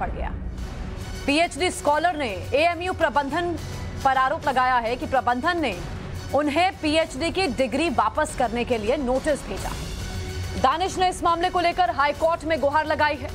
पड़ गया। PhD scholar ने एएमयू प्रबंधन पर आरोप लगाया है कि प्रबंधन ने उन्हें पीएचडी की डिग्री वापस करने के लिए नोटिस भेजा। दानिश ने इस मामले को लेकर हाई कोर्ट में गुहार लगाई है।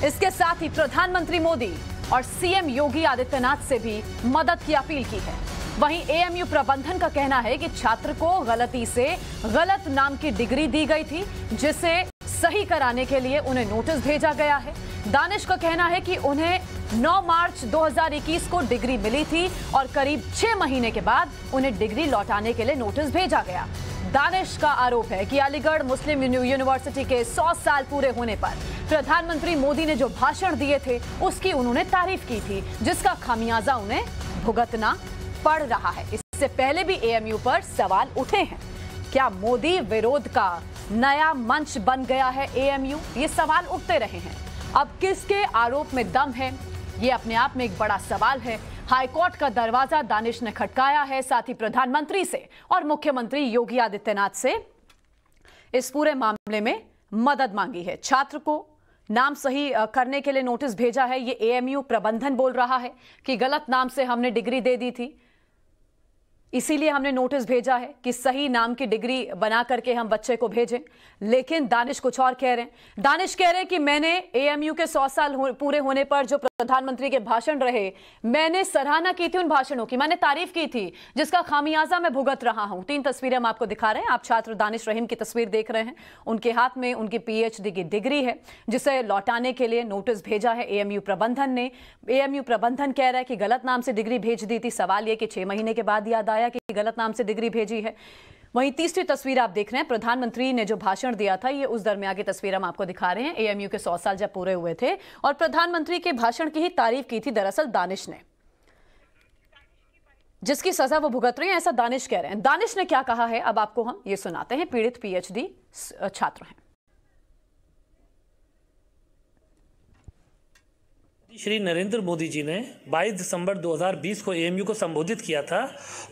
इसके साथ ही प्रधानमंत्री मोदी और सीएम योगी आदित्यनाथ से भी मदद की अपील की है। वहीं एएमयू प्रबंधन का कहना है कि छात्र को गलती से गलत नाम की डिग्री दी गई थी, जिसे सही कराने के लिए उन्हें नोटिस भेजा गया है। दानिश का कहना है कि उन्हें 9 मार्च 2021 को डिग्री मिली थी और करीब 6 महीने के बाद उन्हें डिग्री लौटाने के लिए नोटिस भेजा गया। दानिश का आरोप है कि अलीगढ़ मुस्लिम यूनिवर्सिटी के 100 साल पूरे होने पर प्रधानमंत्री मोदी ने जो भाषण दिए थे उसकी उन्होंने तारीफ की थी, जिसका खामियाजा उन्हें भुगतना पड़ रहा है। इससे पहले भी एएमयू पर सवाल उठे हैं। क्या मोदी विरोध का नया मंच बन गया है एएमयू? ये सवाल उठते रहे हैं। अब किसके आरोप में दम है, ये अपने आप में एक बड़ा सवाल है। हाईकोर्ट का दरवाजा दानिश ने खटकाया है, साथ ही प्रधानमंत्री से और मुख्यमंत्री योगी आदित्यनाथ से इस पूरे मामले में मदद मांगी है। छात्र को नाम सही करने के लिए नोटिस भेजा है। ये एएमयू प्रबंधन बोल रहा है कि गलत नाम से हमने डिग्री दे दी थी, इसीलिए हमने नोटिस भेजा है कि सही नाम की डिग्री बना करके हम बच्चे को भेजें। लेकिन दानिश कुछ और कह रहे हैं। दानिश कह रहे हैं कि मैंने एएमयू के 100 साल पूरे होने पर जो प्रधानमंत्री के भाषण रहे, मैंने सराहना की थी उन भाषणों की, मैंने तारीफ की थी, जिसका खामियाजा मैं भुगत रहा हूं। 3 तस्वीरें हम आपको दिखा रहे हैं। आप छात्र दानिश रहीम की तस्वीर देख रहे हैं। उनके हाथ में उनकी पीएचडी की डिग्री है, जिसे लौटाने के लिए नोटिस भेजा है एएमयू प्रबंधन ने। एएमयू प्रबंधन कह रहा है कि गलत नाम से डिग्री भेज दी थी। सवाल यह कि 6 महीने के बाद याद आया कि गलत नाम से डिग्री भेजी है। वहीं तीसरी तस्वीर आप देख रहे हैं, प्रधानमंत्री ने जो भाषण दिया था, ये उस दरमियान की तस्वीर हम आपको दिखा रहे हैं। एएमयू के 100 साल जब पूरे हुए थे और प्रधानमंत्री के भाषण की ही तारीफ की थी दरअसल दानिश ने, जिसकी सजा वो भुगत रहे हैं, ऐसा दानिश कह रहे हैं। दानिश ने क्या कहा है अब आपको हम ये सुनाते हैं। पीड़ित पीएचडी छात्र हैं। श्री नरेंद्र मोदी जी ने 22 दिसंबर 2020 को एएमयू को संबोधित किया था,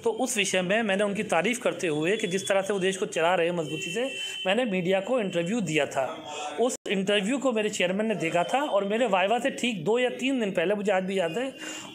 तो उस विषय में मैंने उनकी तारीफ करते हुए कि जिस तरह से वो देश को चला रहे हैं मजबूती से, मैंने मीडिया को इंटरव्यू दिया था। उस इंटरव्यू को मेरे चेयरमैन ने देखा था और मेरे वाइवा से ठीक 2 या 3 दिन पहले, मुझे आज भी याद है,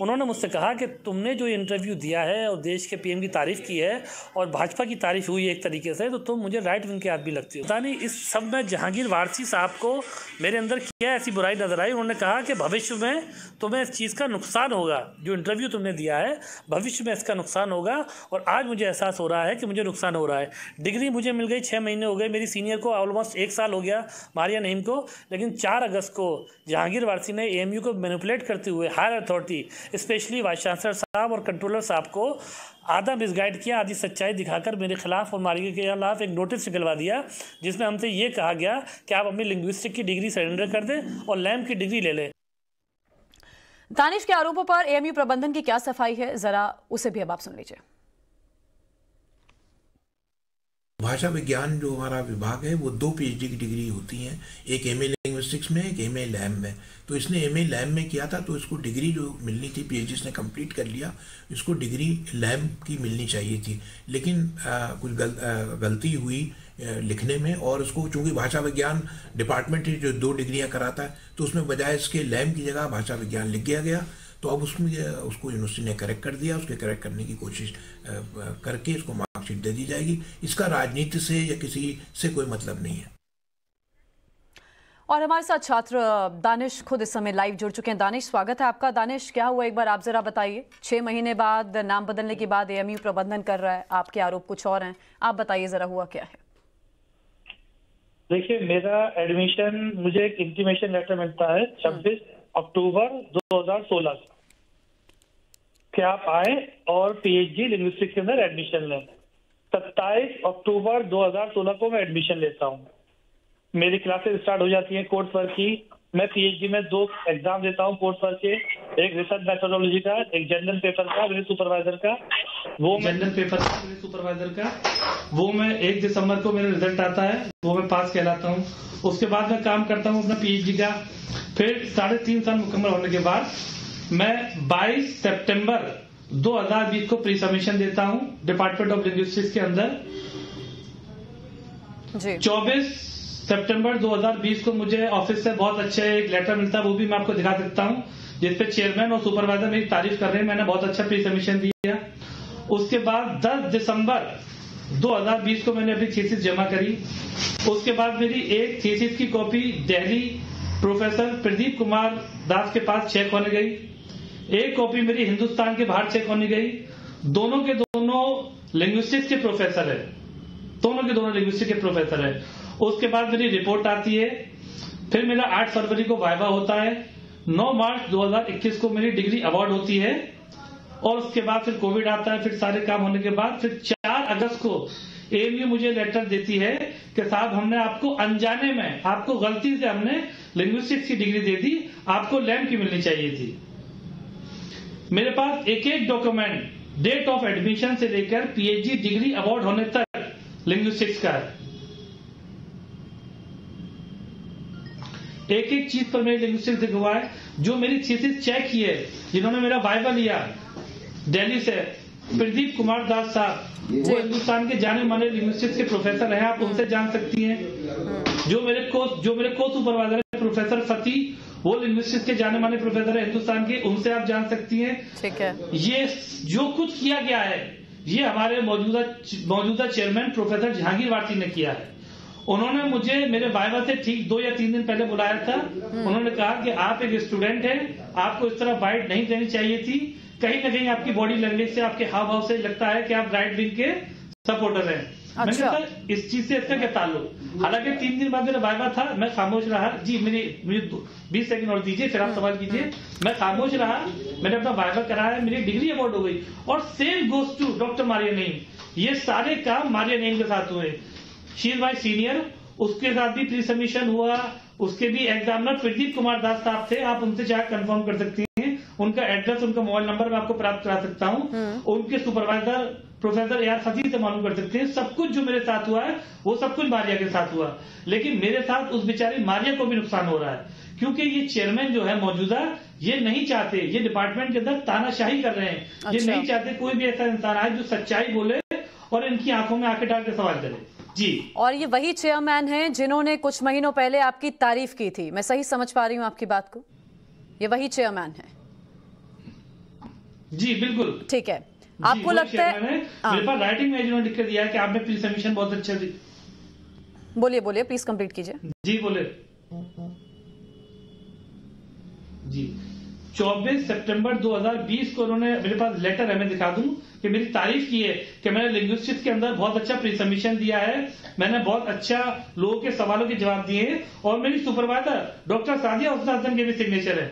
उन्होंने मुझसे कहा कि तुमने जो इंटरव्यू दिया है और देश के पीएम की तारीफ की है और भाजपा की तारीफ हुई एक तरीके से, तो तुम मुझे राइट विंग के आदमी लगती हो। पता नहीं इस सब में जहांगीर वारसी साहब को मेरे अंदर क्या ऐसी बुराई नजर आई। उन्होंने कहा कि भविष्य में तुम्हें इस चीज़ का नुकसान होगा, जो इंटरव्यू तुमने दिया है भविष्य में इसका नुकसान होगा। और आज मुझे एहसास हो रहा है कि मुझे नुकसान हो रहा है। डिग्री मुझे मिल गई, 6 महीने हो गए, मेरी सीनियर को ऑलमोस्ट 1 साल हो गया, मारिया नईम को। लेकिन 4 अगस्त को जहांगीर वारसी ने एएमयू को मैनिपुलेट करते हुए higher authority, specially vice chancellor साहब और कंट्रोलर साहब को आधा मिसगाइड किया, आधी सच्चाई दिखाकर मेरे खिलाफ और मारिया के खिलाफ एक नोटिस निकलवा दिया, जिसमें हमसे ये कहा गया कि आप अपनी लिंग्विस्टिक की डिग्री सरेंडर कर दें और लैम की डिग्री ले लें। दानिश के आरोपों पर एएमयू प्रबंधन की क्या सफाई है, जरा उसे भी अब आप सुन लीजिए। भाषा विज्ञान जो हमारा विभाग है वो 2 पीएचडी की डिग्री होती हैं, एक एमए लिंग्विस्टिक्स में, एक एमए लैम में। तो इसने एमए लैम में किया था, तो इसको डिग्री जो मिलनी थी, पीएचडी इसने कंप्लीट कर लिया, इसको डिग्री लैम की मिलनी चाहिए थी। लेकिन कुछ गलती हुई लिखने में, और उसको चूंकि भाषा विज्ञान डिपार्टमेंट है जो 2 डिग्रियां कराता है, तो उसमें बजाय इसके लैम की जगह भाषा विज्ञान लिख गया। तो अब उसमें उसको यूनिवर्सिटी ने करेक्ट कर दिया। उसके करेक्ट करने की कोशिश करके इसको मार्कशीट दे दी जाएगी। इसका राजनीति से या किसी से कोई मतलब नहीं है। और हमारे साथ छात्र दानिश खुद इस समय लाइव जुड़ चुके हैं। दानिश, स्वागत है आपका। दानिश, क्या हुआ एक बार आप जरा बताइए। 6 महीने बाद नाम बदलने के बाद एएमयू प्रबंधन कर रहा है, आपके आरोप कुछ और हैं, आप बताइए जरा हुआ क्या है। देखिए, मेरा एडमिशन, मुझे एक इंटीमेशन लेटर मिलता है 26 अक्टूबर 2016 कि आप आए और पीएचडी लिंग्विस्टिक्स के अंदर एडमिशन लें। 27 अक्टूबर 2016 को मैं एडमिशन लेता हूँ। मेरी क्लासेस स्टार्ट हो जाती हैं कोर्स वर्क की। मैं पीएचडी में 2 एग्जाम देता हूँ कोर्स वर्क के, एक रिसर्च मेथोडोलॉजी का, एक जनरल पेपर का मेरे सुपरवाइजर का। वो जनरल पेपर का मेरे सुपरवाइजर का वो मैं 1 दिसंबर को मेरा रिजल्ट आता है, वो मैं पास कहलाता हूँ। उसके बाद मैं काम करता हूँ अपना पीएचडी का। फिर 3.5 साल मुकम्मल होने के बाद मैं 22 सितंबर 2020 को प्री सबमिशन देता हूँ डिपार्टमेंट ऑफ लिंग्विस्टिक्स के अंदर। 24 सितंबर 2020 को मुझे ऑफिस से बहुत अच्छा एक लेटर मिलता है, वो भी मैं आपको दिखा सकता हूँ, जिसपे चेयरमैन और सुपरवाइजर मेरी तारीफ कर रहे हैं, मैंने बहुत अच्छा प्री सबमिशन दिया। उसके बाद 10 दिसंबर 2020 को मैंने अपनी थीसिस जमा करी। उसके बाद मेरी एक थीसिस की कॉपी दिल्ली प्रोफेसर प्रदीप कुमार दास के पास चेक होने गई, एक कॉपी मेरी हिंदुस्तान के बाहर चेक होने गई। दोनों के दोनों लिंग्विस्टिक्स के प्रोफेसर है, दोनों के दोनों लिंग्विस्टिक्स के प्रोफेसर है। उसके बाद मेरी रिपोर्ट आती है, फिर मेरा 8 फरवरी को वाइवा होता है, 9 मार्च 2021 को मेरी डिग्री अवार्ड होती है, और उसके बाद फिर कोविड आता है। फिर सारे काम होने के बाद फिर 4 अगस्त को एएमयू मुझे लेटर देती है कि साहब हमने आपको अनजाने में, आपको गलती से हमने लिंग्विस्टिक्स की डिग्री दे दी, आपको लैम्प की मिलनी चाहिए थी। मेरे पास एक एक डॉक्यूमेंट डेट ऑफ एडमिशन से लेकर पीएचडी डिग्री अवार्ड होने तक लिंग्विस्टिक्स का है। एक एक चीज पर मेरी लिंग्विस्टिक्स लिखा हुआ है। जो मेरी थीसिस चेक की है, जिन्होंने मेरा वाइवा लिया दिल्ली से, प्रदीप कुमार दास साहब, वो हिंदुस्तान के जाने माने लिंग्विस्टिक्स के प्रोफेसर हैं, आप उनसे जान सकती हैं। जो मेरे को सुपरवाइजर है प्रोफेसर फती, वो लिंग्विस्टिक्स के जाने माने प्रोफेसर है हिंदुस्तान के, उनसे आप जान सकती हैं। ठीक है। ये जो कुछ किया गया है, ये हमारे मौजूदा चेयरमैन प्रोफेसर जहांगीर वारसी ने किया है। उन्होंने मुझे मेरे वाइवा से ठीक 2 या 3 दिन पहले बुलाया था। उन्होंने कहा कि आप एक स्टूडेंट हैं, आपको इस तरह बाइट नहीं देनी चाहिए थी, कहीं ना कहीं आपकी बॉडी लैंग्वेज से, आपके हाव भाव से लगता है कि आप राइट विंग के सपोर्टर हैं। अच्छा। मैंने कहा इस चीज से इसका क्या ताल्लुक। हालांकि 3 दिन बाद मेरा वाइवा था, मैं खामोश रहा। जी मुझे 20 सेकंड और दीजिए, फिर आप सवाल कीजिए। मैं खामोश रहा, मैंने अपना वाइवा कराया, मेरी डिग्री अवार्ड हो गई। और same goes to doctor Maria Naeem, ये सारे काम मारिया नईम के साथ हुए। शी इज माई सीनियर, उसके साथ भी प्री सबमिशन हुआ। उसके भी एग्जामिनर प्रदीप कुमार दास साहब थे, आप उनसे चाहे कंफर्म कर सकती हैं। उनका एड्रेस, उनका मोबाइल नंबर मैं आपको प्राप्त करा सकता हूँ। उनके सुपरवाइजर प्रोफेसर यार फती से मालूम कर सकते हैं। सब कुछ जो मेरे साथ हुआ है, वो सब कुछ मारिया के साथ हुआ, लेकिन मेरे साथ उस बेचारी मारिया को भी नुकसान हो रहा है, क्योंकि ये चेयरमैन जो है मौजूदा, ये नहीं चाहते, ये डिपार्टमेंट के अंदर तानाशाही कर रहे हैं। अच्छा। ये नहीं चाहते कोई भी ऐसा इंसान आए जो सच्चाई बोले और इनकी आंखों में आंखें डाल के सवाल करे। जी। और ये वही चेयरमैन हैं जिन्होंने कुछ महीनों पहले आपकी तारीफ की थी, मैं सही समझ पा रही हूँ आपकी बात को? ये वही चेयरमैन है? जी बिल्कुल। ठीक है। आपको लगता है मेरे पास राइटिंग में जिन्होंने लिख कर दिया है कि आपने प्री सबमिशन बहुत अच्छा दी। बोलिए बोलिए, प्लीज कंप्लीट कीजिए। जी बोले। जी 24 सितंबर 2020 को उन्होंने, मेरे पास लेटर है, मैं दिखा दूं कि मेरी तारीफ की है कि मैंने लिंग्विस्टिक्स के अंदर बहुत अच्छा प्री सबमिशन दिया है, मैंने बहुत अच्छा लोगों के सवालों के जवाब दिए हैं, और मेरी सुपरवाइजर डॉक्टर सादिया हसन के भी सिग्नेचर है।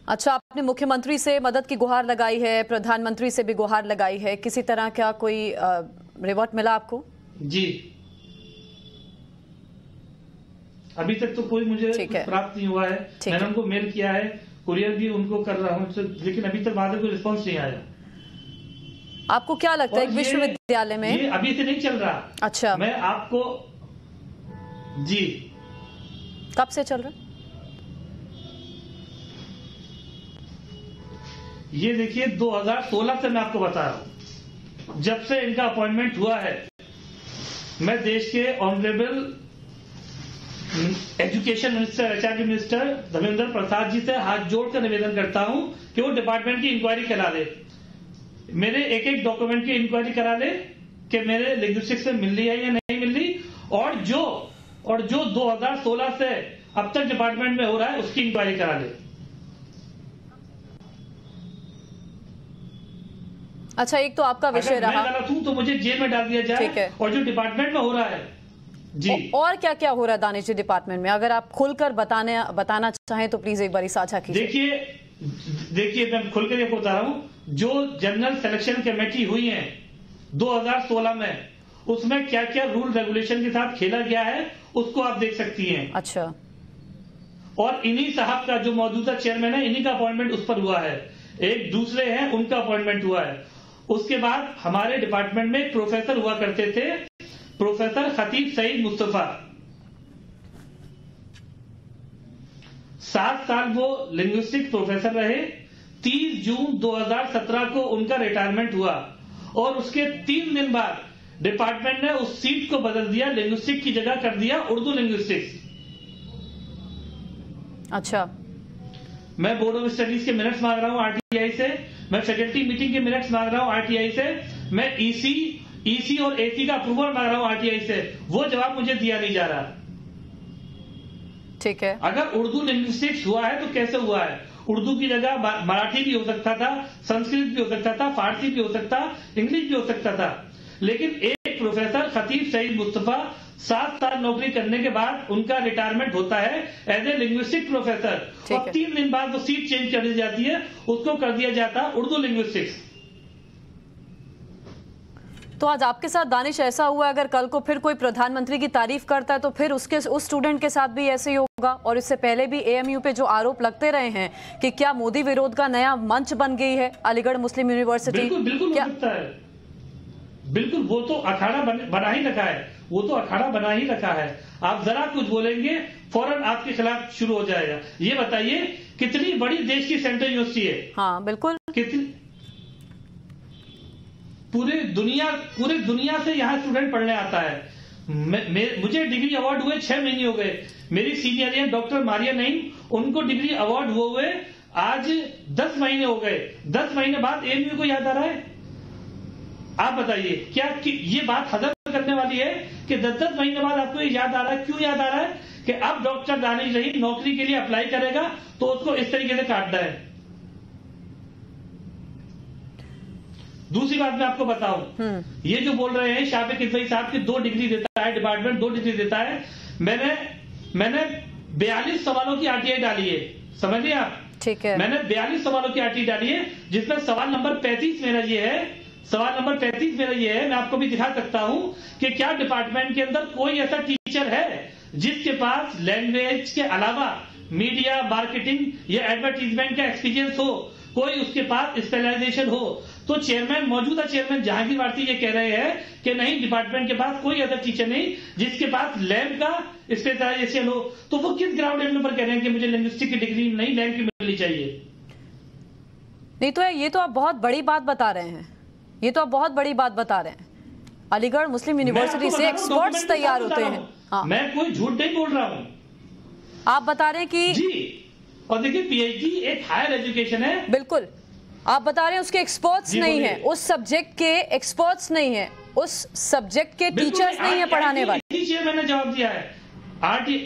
अच्छा, आपने मुख्यमंत्री से मदद की गुहार लगाई है, प्रधानमंत्री से भी गुहार लगाई है, किसी तरह का कोई रिवर्ट मिला आपको? जी अभी तक तो कोई मुझे प्राप्त नहीं हुआ है। मैंने उनको मेल किया है, कुरियर भी उनको कर रहा हूँ, लेकिन अभी तक वहां से कोई रिस्पॉन्स नहीं आया। आपको क्या लगता है विश्वविद्यालय में ये अभी से नहीं चल रहा? अच्छा, मैं आपको जी कब से चल रहा? ये देखिए 2016 से मैं आपको बता रहा हूं, जब से इनका अपॉइंटमेंट हुआ है। मैं देश के honourable education minister, HRD minister Dharmendra Prasad ji से हाथ जोड़कर निवेदन करता हूं कि वो डिपार्टमेंट की इंक्वायरी करा ले, मेरे एक एक डॉक्यूमेंट की इंक्वायरी करा ले कि मेरे लिंग्विस्टिक्स में मिल रही है या नहीं मिल रही, और जो 2016 से अब तक डिपार्टमेंट में हो रहा है उसकी इंक्वायरी करा ले। अच्छा, एक तो आपका विषय रहा, मैं गलत हूं तो मुझे जेल में डाल दिया जाए, और जो डिपार्टमेंट में हो रहा है जी। और क्या क्या हो रहा है दानिश जी डिपार्टमेंट में? अगर आप खुलकर बताना चाहें तो प्लीज एक बार साझा कीजिए। देखिए मैं खुलकर ये बता रहा हूं, जो जनरल सिलेक्शन कमेटी हुई है 2016 में, उसमें क्या क्या रूल रेगुलेशन के साथ खेला गया है उसको आप देख सकती हैं। अच्छा, और इन्हीं साहब का जो मौजूदा चेयरमैन है, इन्हीं का अपॉइंटमेंट उस पर हुआ है। एक दूसरे हैं, उनका अपॉइंटमेंट हुआ है। उसके बाद हमारे डिपार्टमेंट में प्रोफेसर हुआ करते थे, प्रोफेसर खतीब सईद मुस्तफा, 7 साल वो लिंग्विस्टिक प्रोफेसर रहे। 30 जून 2017 को उनका रिटायरमेंट हुआ, और उसके 3 दिन बाद डिपार्टमेंट ने उस सीट को बदल दिया, लिंग्विस्टिक की जगह कर दिया उर्दू लिंग्विस्टिक्स। अच्छा, मैं बोर्ड ऑफ स्टडीज के मिनट्स मांग रहा हूं आरटीआई से, मैं फैकल्टी मीटिंग के मिनट्स मांग रहा हूं आरटीआई से, मैं ईसी और एसी का अप्रूवल मांग रहा हूं आरटीआई से, वो जवाब मुझे दिया नहीं जा रहा। ठीक है, अगर उर्दू लिंग्विस्टिक्स हुआ है तो कैसे हुआ है? उर्दू की जगह मराठी भी हो सकता था, संस्कृत भी हो सकता था, फारसी भी हो सकता, इंग्लिश भी हो सकता था। लेकिन एक प्रोफेसर खतीब सईद मुस्तफा 7 साल नौकरी करने के बाद उनका रिटायरमेंट होता है एज ए लिंग्विस्टिक प्रोफेसर, और 3 दिन बाद वो सीट चेंज कर दी जाती है, उसको कर दिया जाता उर्दू लिंग्विस्टिक्स। तो आज आपके साथ दानिश ऐसा हुआ, अगर कल को फिर कोई प्रधानमंत्री की तारीफ करता है तो फिर उस स्टूडेंट के साथ भी ऐसे ही होगा? और इससे पहले भी एएमयू पे जो आरोप लगते रहे हैं कि क्या मोदी विरोध का नया मंच बन गई है अलीगढ़ मुस्लिम यूनिवर्सिटी? बिल्कुल क्या? हो सकता है, बिल्कुल, वो तो अखाड़ा बना ही रखा है, वो तो अखाड़ा बना ही रखा है। आप जरा कुछ बोलेंगे फौरन आपके खिलाफ शुरू हो जाएगा। ये बताइए कितनी बड़ी देश की सेंट्रल यूनिवर्सिटी है? हाँ बिल्कुल, कितनी पूरे दुनिया से यहाँ स्टूडेंट पढ़ने आता है। मुझे डिग्री अवार्ड हुए 6 महीने हो गए। मेरी सीनियर है डॉक्टर मारिया नईम, उनको डिग्री अवार्ड हुए आज 10 महीने हो गए। 10 महीने बाद एएमयू को याद आ रहा है? आप बताइए, क्या ये बात हजम करने वाली है कि 10-10 महीने बाद आपको ये याद आ रहा है? क्यों याद आ रहा है कि अब डॉक्टर दानिश रहीम नौकरी के लिए अप्लाई करेगा तो उसको इस तरीके से काटना है। दूसरी बात मैं आपको बताऊं, ये जो बोल रहे हैं शाफिक किदवई साहब की 2 डिग्री देता है डिपार्टमेंट, 2 डिग्री देता है। मैंने 42 सवालों की आरटीआई डाली है, समझिए आप। ठीक है, मैंने 42 सवालों की आरटीआई डाली है, जिसमें सवाल नंबर 35 मेरा ये है, सवाल नंबर 35 मेरा ये है, मैं आपको भी दिखा सकता हूं कि क्या डिपार्टमेंट के अंदर कोई ऐसा टीचर है जिसके पास लैंग्वेज के अलावा मीडिया, मार्केटिंग या एडवर्टीजमेंट का एक्सपीरियंस हो, कोई उसके पास स्पेशलाइजेशन हो। तो मौजूदा चेयरमैन जहांगीर भारती ये कह रहे हैं कि नहीं, डिपार्टमेंट के पास कोई ऐसा टीचर नहीं जिसके पास लैंग का स्पेशलाइजेशन हो। तो वो किस ग्राउंड पर कह रहे हैं कि मुझे लिंग्विस्टिक की डिग्री नहीं, लैंग की मिलनी चाहिए? नहीं तो ये तो आप बहुत बड़ी बात बता रहे हैं, ये तो आप बहुत बड़ी बात बता रहे हैं। अलीगढ़ मुस्लिम यूनिवर्सिटी से एक्सपर्ट्स तैयार होते हैं। हाँ, मैं कोई झूठ नहीं बोल रहा हूं। आप बता रहे हैं कि जी, और देखिए पीएचडी एक हायर एजुकेशन है। बिल्कुल, आप बता रहे हैं उसके एक्सपर्ट्स नहीं है, उस सब्जेक्ट के एक्सपर्ट्स नहीं है, उस सब्जेक्ट के टीचर्स नहीं है पढ़ाने वाले। मैंने जवाब दिया है, आरटी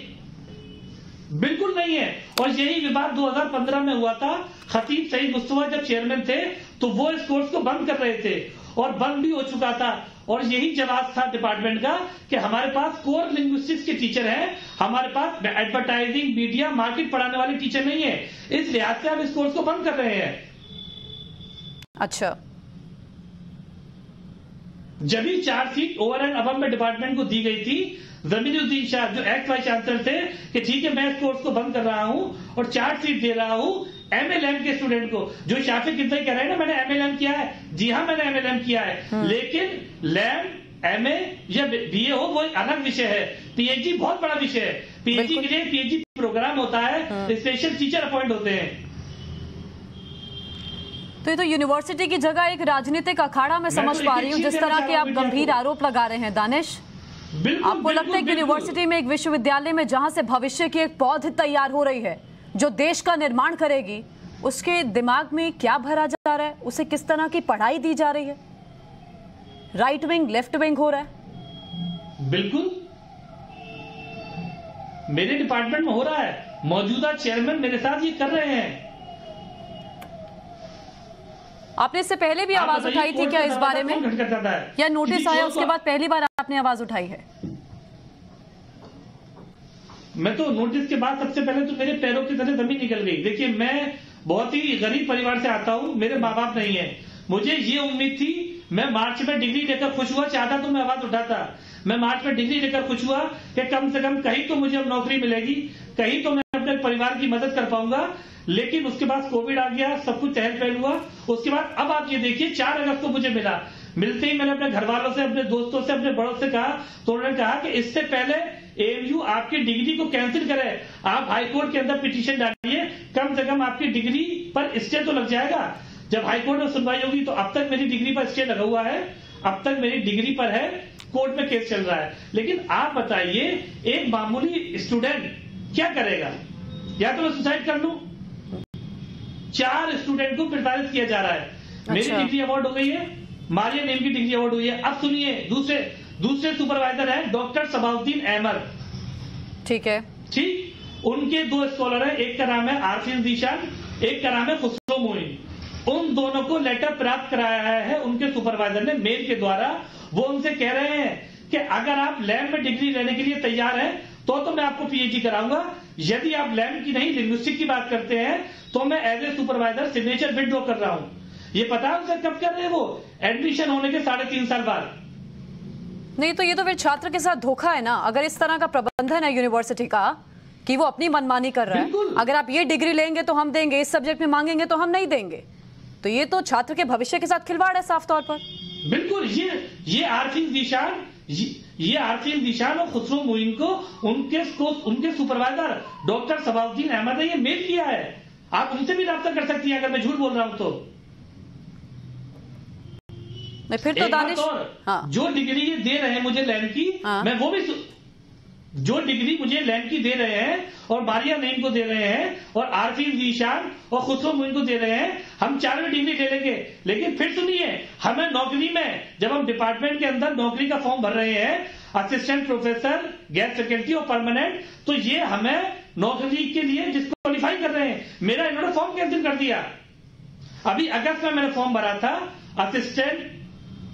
बिल्कुल नहीं है। और यही विवाद 2015 में हुआ था। खतीब सईद मुस्तफा जब चेयरमैन थे तो वो इस कोर्स को बंद कर रहे थे, और बंद भी हो चुका था। और यही जवाब था डिपार्टमेंट का कि हमारे पास कोर लिंग्विस्टिक्स के टीचर हैं, हमारे पास एडवर्टाइजिंग, मीडिया, मार्केट पढ़ाने वाले टीचर नहीं है, इस लिहाज से हम इस कोर्स को बंद कर रहे हैं। अच्छा, जब भी 4 सीट ओवर एंड अबव में डिपार्टमेंट को दी गई थी, जमीनुद्दीन शाह जो एक्स वाइस चांसलर थे कि ठीक है मैं इस कोर्स को बंद कर रहा हूं और 4 सीट दे रहा हूं एमएलएम के स्टूडेंट को। जो शाफिक किदवई कह रहे हैं ना मैंने एमएलएम किया है, जी हां मैंने एमएलएम किया है, लेकिन लैम, एमए या बीए हो वो अलग विषय है, पीएचडी बहुत बड़ा विषय है। पीएचडी के लिए पीएचडी प्रोग्राम होता है, स्पेशल टीचर अपॉइंट होते हैं। तो ये तो यूनिवर्सिटी की जगह एक राजनीतिक अखाड़ा में समझ पा रही हूँ, जिस तरह के आप गंभीर आरोप लगा रहे हैं दानिश। आपको लगता है कि यूनिवर्सिटी में, एक विश्वविद्यालय में जहां से भविष्य की एक पौध तैयार हो रही है जो देश का निर्माण करेगी, उसके दिमाग में क्या भरा जा रहा है? उसे किस तरह की पढ़ाई दी जा रही है? राइट विंग, लेफ्ट विंग हो रहा है? बिल्कुल मेरे डिपार्टमेंट में हो रहा है। मौजूदा चेयरमैन मेरे साथ ये कर रहे हैं। आपने इससे पहले भी आवाज उठाई थी क्या इस बारे में, या नोटिस आया उसके बाद पहली बार आपने आवाज उठाई है? मैं तो नोटिस के बाद सबसे पहले तो मेरे पैरों की तरह जमीन निकल गई। देखिए मैं बहुत ही गरीब परिवार से आता हूं, मेरे माँ बाप नहीं है। मुझे ये उम्मीद थी, मैं मार्च में डिग्री लेकर खुश हुआ, चाहता तो मैं आवाज उठाता। मैं मार्च में डिग्री लेकर खुश हुआ कि कम से कम कहीं तो मुझे अब नौकरी मिलेगी, कहीं तो मैं अपने परिवार की मदद कर पाऊंगा। लेकिन उसके बाद कोविड आ गया, सब कुछ चहल पहल हुआ। उसके बाद अब आप ये देखिए 4 अगस्त को मुझे मिला। मिलते ही मैंने अपने घर वालों से, अपने दोस्तों से, अपने बड़ों से कहा, तो उन्होंने कहा कि इससे पहले एएमयू आपकी डिग्री को कैंसिल करे, आप हाईकोर्ट के अंदर पिटीशन डालिए, कम से कम आपकी डिग्री पर स्टे तो लग जाएगा। जब हाईकोर्ट में सुनवाई होगी तो अब तक मेरी डिग्री पर स्टे लगा हुआ है। अब तक मेरी डिग्री पर है, कोर्ट में केस चल रहा है। लेकिन आप बताइए, एक मामूली स्टूडेंट क्या करेगा? या तो मैं सुसाइड कर लूं। 4 स्टूडेंट को प्रताड़ित किया जा रहा है। मेरी डिग्री अवार्ड हो गई है, मारिया नेम की डिग्री अवार्ड हुई है। अब सुनिए, दूसरे सुपरवाइजर है डॉक्टर सबाउद्दीन अहमद। ठीक है, ठीक, उनके 2 स्कॉलर हैं, एक का नाम है आरफिन जीशान, एक का नाम है खुसरो मोइन। उन दोनों को लेटर प्राप्त कराया है उनके सुपरवाइजर ने मेल के द्वारा। वो उनसे कह रहे हैं कि अगर आप लैब में डिग्री लेने के लिए तैयार हैं तो मैं आपको पीएचडी कराऊंगा। यदि आप लैब की नहीं लिंग्विस्टिक की बात करते हैं तो मैं as a supervisor signature withdraw कर रहा हूं। ये पता है उनसे कब कर रहे हैं? वो एडमिशन होने के 3.5 साल बाद। नहीं तो ये तो फिर छात्र के साथ धोखा है ना। अगर इस तरह का प्रबंधन है यूनिवर्सिटी का कि वो अपनी मनमानी कर रहा है, अगर आप ये डिग्री लेंगे तो हम देंगे, इस सब्जेक्ट में मांगेंगे तो हम नहीं देंगे, तो ये तो छात्र के भविष्य के साथ खिलवाड़ है साफ तौर पर। बिल्कुल, ये आरफिन जीशान और खुसरो मोइन को उनके सुपरवाइजर डॉक्टर सबाउद्दीन अहमद ने ये मेल किया है। आप उनसे भी रब्ता कर सकती है अगर मैं झूठ बोल रहा हूं तो। नहीं फिर तो दानिश, हाँ। जो डिग्री ये दे रहे हैं मुझे लैंड की, हाँ। मैं वो भी जो डिग्री मुझे लैंड की दे रहे हैं और मारिया नेम को दे रहे हैं और आरफिन जीशान और खुसरो मोइन को दे रहे हैं, हम 4वीं डिग्री ले लेंगे। लेकिन फिर सुनिए, हमें नौकरी में जब हम डिपार्टमेंट के अंदर नौकरी का फॉर्म भर रहे हैं, असिस्टेंट प्रोफेसर, गेस्ट फैकल्टी और परमानेंट, तो ये हमें नौकरी के लिए डिस्क्वालीफाई कर रहे हैं। मेरा इन्होंने फॉर्म कैंसिल कर दिया। अभी अगस्त में मैंने फॉर्म भरा था असिस्टेंट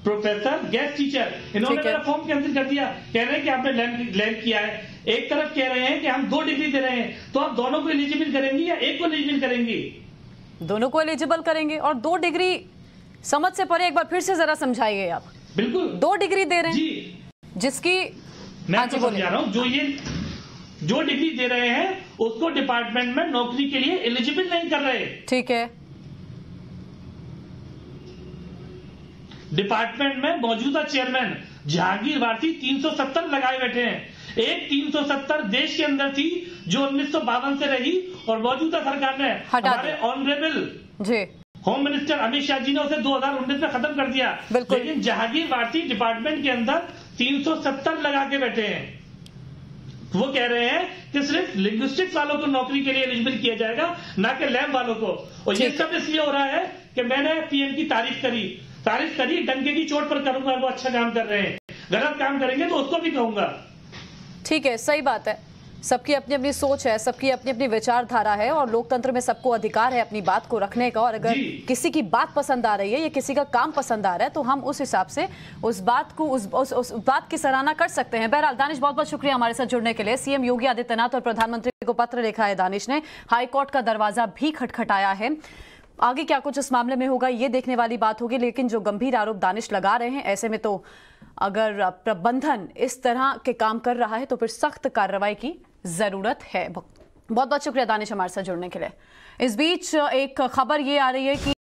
प्रोफेसर गेस्ट टीचर, इन्होंने मेरा फॉर्म कैंसिल कर दिया। कह रहे हैं कि आपने लैंड किया है। एक तरफ कह रहे हैं कि हम 2 डिग्री दे रहे हैं, तो आप दोनों को एलिजिबल करेंगी या एक को एलिजिबल करेंगी? दोनों को एलिजिबल करेंगे। और 2 डिग्री समझ से परे, एक बार फिर से जरा समझाइए आप। बिल्कुल, 2 डिग्री दे रहे हैं जी, जिसकी मैं आपको समझा रहा हूं। जो डिग्री दे रहे हैं उसको डिपार्टमेंट में नौकरी के लिए एलिजिबल नहीं कर रहे। ठीक है, डिपार्टमेंट में मौजूदा चेयरमैन जहांगीर वारसी 370 लगाए बैठे हैं। एक 370 देश के अंदर थी जो 1952 से रही और मौजूदा सरकार ने, हमारे honourable home minister Amit Shah ji ने उसे 2019 में खत्म कर दिया। लेकिन जहांगीर वारसी डिपार्टमेंट के अंदर 370 लगा के बैठे हैं। वो कह रहे हैं कि सिर्फ लिंग्विस्टिक्स वालों को नौकरी के लिए एलिजिबल किया जाएगा, ना कि लैब वालों को। और ये सब इसलिए हो रहा है कि मैंने पीएम की तारीफ करी, डंके की चोट पर करूंगा। वो अच्छा काम कर रहे हैं, गलत काम करेंगे तो उसको भी कहूंगा। ठीक है, सही बात है। सबकी अपनी अपनी सोच है, सबकी अपनी अपनी विचारधारा है और लोकतंत्र में सबको अधिकार है अपनी बात को रखने का। और अगर किसी की बात पसंद आ रही है या किसी का काम पसंद आ रहा है तो हम उस हिसाब से उस बात की सराहना कर सकते हैं। बहरहाल दानिश, बहुत बहुत शुक्रिया हमारे साथ जुड़ने के लिए। सीएम योगी आदित्यनाथ और प्रधानमंत्री को पत्र लिखा है दानिश ने, हाईकोर्ट का दरवाजा भी खटखटाया है। आगे क्या कुछ इस मामले में होगा ये देखने वाली बात होगी। लेकिन जो गंभीर आरोप दानिश लगा रहे हैं, ऐसे में तो अगर प्रबंधन इस तरह के काम कर रहा है तो फिर सख्त कार्रवाई की जरूरत है। बहुत बहुत शुक्रिया दानिश हमारे साथ जुड़ने के लिए। इस बीच एक खबर ये आ रही है कि